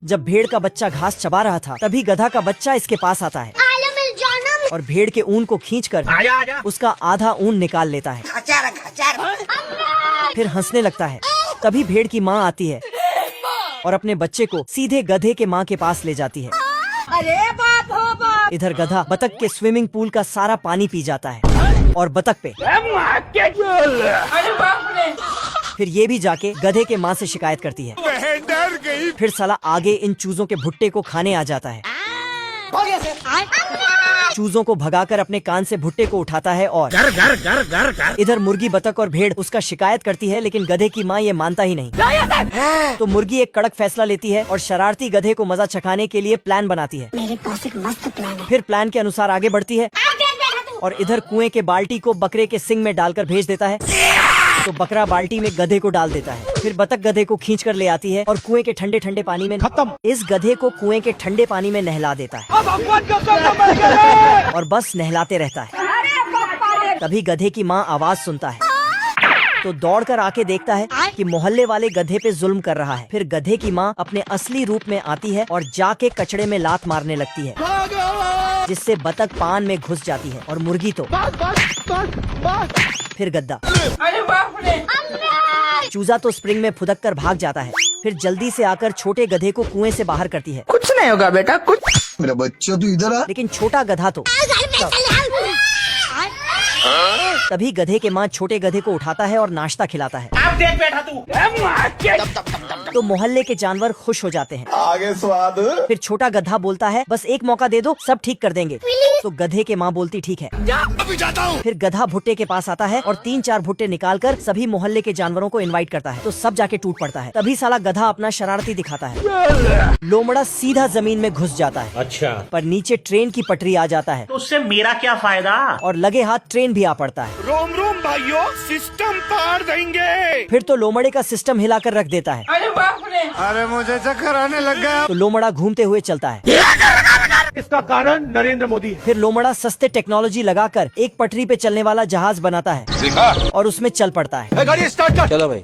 जब भेड़ का बच्चा घास चबा रहा था तभी गधा का बच्चा इसके पास आता है और भेड़ के ऊन को खींचकर उसका आधा ऊन निकाल लेता है। फिर हंसने लगता है। तभी भेड़ की माँ आती है और अपने बच्चे को सीधे गधे के माँ के पास ले जाती है। अरे बाप हो बाप। इधर गधा बतख के स्विमिंग पूल का सारा पानी पी जाता है और बतख पे अरे बाप रे। फिर ये भी जाके गधे के माँ से शिकायत करती है। डर गई। फिर साला आगे इन चूजों के भुट्टे को खाने आ जाता है। चूजों को भगाकर अपने कान से भुट्टे को उठाता है और घर। इधर मुर्गी बतख और भेड़ उसका शिकायत करती है, लेकिन गधे की माँ ये मानता ही नहीं। तो मुर्गी एक कड़क फैसला लेती है और शरारती गधे को मजा चखाने के लिए प्लान बनाती है। मेरे पास एक मस्त प्लान है। फिर प्लान के अनुसार आगे बढ़ती है और इधर कुएं के बाल्टी को बकरे के सिंग में डालकर भेज देता है। तो बकरा बाल्टी में गधे को डाल देता है। फिर बतख गधे को खींच कर ले आती है और कुएं के ठंडे ठंडे पानी में खत्म। इस गधे को कुएं के ठंडे पानी में नहला देता है और बस नहलाते रहता है। तभी गधे की माँ आवाज सुनता है तो दौड़कर आके देखता है कि मोहल्ले वाले गधे पे जुल्म कर रहा है। फिर गधे की माँ अपने असली रूप में आती है और जाके कचड़े में लात मारने लगती है, जिससे बतख पान में घुस जाती है और मुर्गी तो फिर गद्दा। अरे बाप रे। चूजा तो स्प्रिंग में फुदक कर भाग जाता है। फिर जल्दी से आकर छोटे गधे को कुएं से बाहर करती है। कुछ नहीं होगा बेटा, कुछ। मेरा बच्चा तो इधर आ। लेकिन छोटा गधा तो तभी गधे के माँ छोटे गधे को उठाता है और नाश्ता खिलाता है। आप देख बैठा तू। तो मोहल्ले के जानवर खुश हो जाते हैं। आगे स्वाद। फिर छोटा गधा बोलता है बस एक मौका दे दो, सब ठीक कर देंगे। तो गधे के माँ बोलती ठीक है। अभी जाता हूँ। फिर गधा भुट्टे के पास आता है और 3-4 भुट्टे निकालकर सभी मोहल्ले के जानवरों को इनवाइट करता है। तो सब जाके टूट पड़ता है। तभी साला गधा अपना शरारती दिखाता है। लोमड़ा सीधा जमीन में घुस जाता है। अच्छा, पर नीचे ट्रेन की पटरी आ जाता है तो उससे मेरा क्या फायदा? और लगे हाथ ट्रेन भी आ पड़ता है। रोम रोम भाइयों, सिस्टम पार देंगे। फिर तो लोमड़े का सिस्टम हिलाकर रख देता है। अरे बाप रे। अरे मुझे चक्कर आने लग गया। तो लोमड़ा घूमते हुए चलता है। इसका कारण नरेंद्र मोदी। फिर लोमड़ा सस्ते टेक्नोलॉजी लगाकर एक पटरी पे चलने वाला जहाज बनाता है और उसमें चल पड़ता है। गाड़ी स्टार्ट कर। चलो भाई,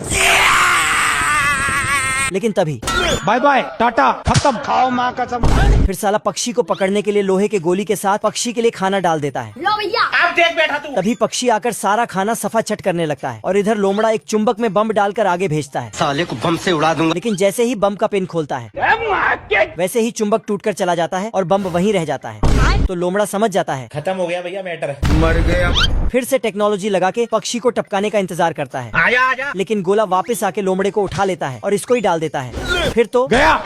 लेकिन तभी बाय बाय, टाटा, खत्म। खाओ माँ कसम। फिर साला पक्षी को पकड़ने के लिए लोहे के गोली के साथ पक्षी के लिए खाना डाल देता है। लो भैया। आप देख बैठा तू। तभी पक्षी आकर सारा खाना सफा चट करने लगता है और इधर लोमड़ा एक चुंबक में बम डालकर आगे भेजता है। साले को बम से उड़ा दूंगा। लेकिन जैसे ही बम का पिन खोलता है वैसे ही चुंबक टूटकर चला जाता है और बम वहीं रह जाता है। तो लोमड़ा समझ जाता है खत्म हो गया भैया मैटर। मर गया। फिर से टेक्नोलॉजी लगा के पक्षी को टपकाने का इंतजार करता है। आजा आजा। लेकिन गोला वापस आके लोमड़े को उठा लेता है और इसको ही डाल देता है। फिर तो गया।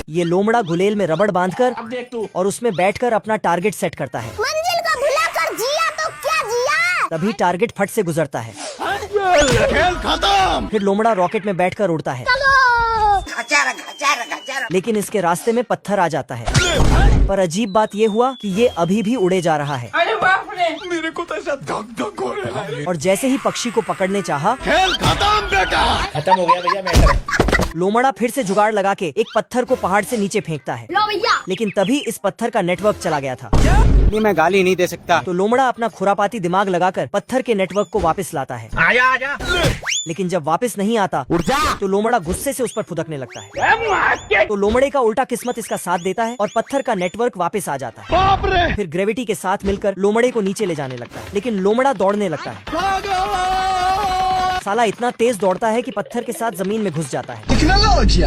ये लोमड़ा गुलेल में रबड़ बांधकर अब देख तू। और उसमें बैठकर अपना टारगेट सेट करता है। मंजिल को भुलाकर जिया तो क्या जिया। तभी टारगेट फट से गुजरता है। खेल खत्म। फिर लोमड़ा रॉकेट में बैठकर उड़ता है, लेकिन इसके रास्ते में पत्थर आ जाता है। पर अजीब बात ये हुआ कि ये अभी भी उड़े जा रहा है। अरे बाप रे। मेरे को तो ऐसा धक धक हो रहा है। और जैसे ही पक्षी को पकड़ने चाहा, खेल खत्म बेटा। खत्म हो गया भैया मैटर। लोमड़ा फिर से जुगाड़ लगा के एक पत्थर को पहाड़ से नीचे फेंकता है। लो भैया। लेकिन तभी इस पत्थर का नेटवर्क चला गया था। नहीं, मैं गाली नहीं दे सकता। तो लोमड़ा अपना खुरापाती दिमाग लगाकर पत्थर के नेटवर्क को वापस लाता है। आजा आजा। लेकिन जब वापस नहीं आता तो लोमड़ा गुस्से से उस पर फुदकने लगता है। तो लोमड़े का उल्टा किस्मत इसका साथ देता है और पत्थर का नेटवर्क वापस आ जाता है। बाप रे। फिर ग्रेविटी के साथ मिलकर लोमड़े को नीचे ले जाने लगता है। लेकिन लोमड़ा दौड़ने लगता है। भागो। साला इतना तेज दौड़ता है कि पत्थर के साथ जमीन में घुस जाता है। टेक्नोलॉजी।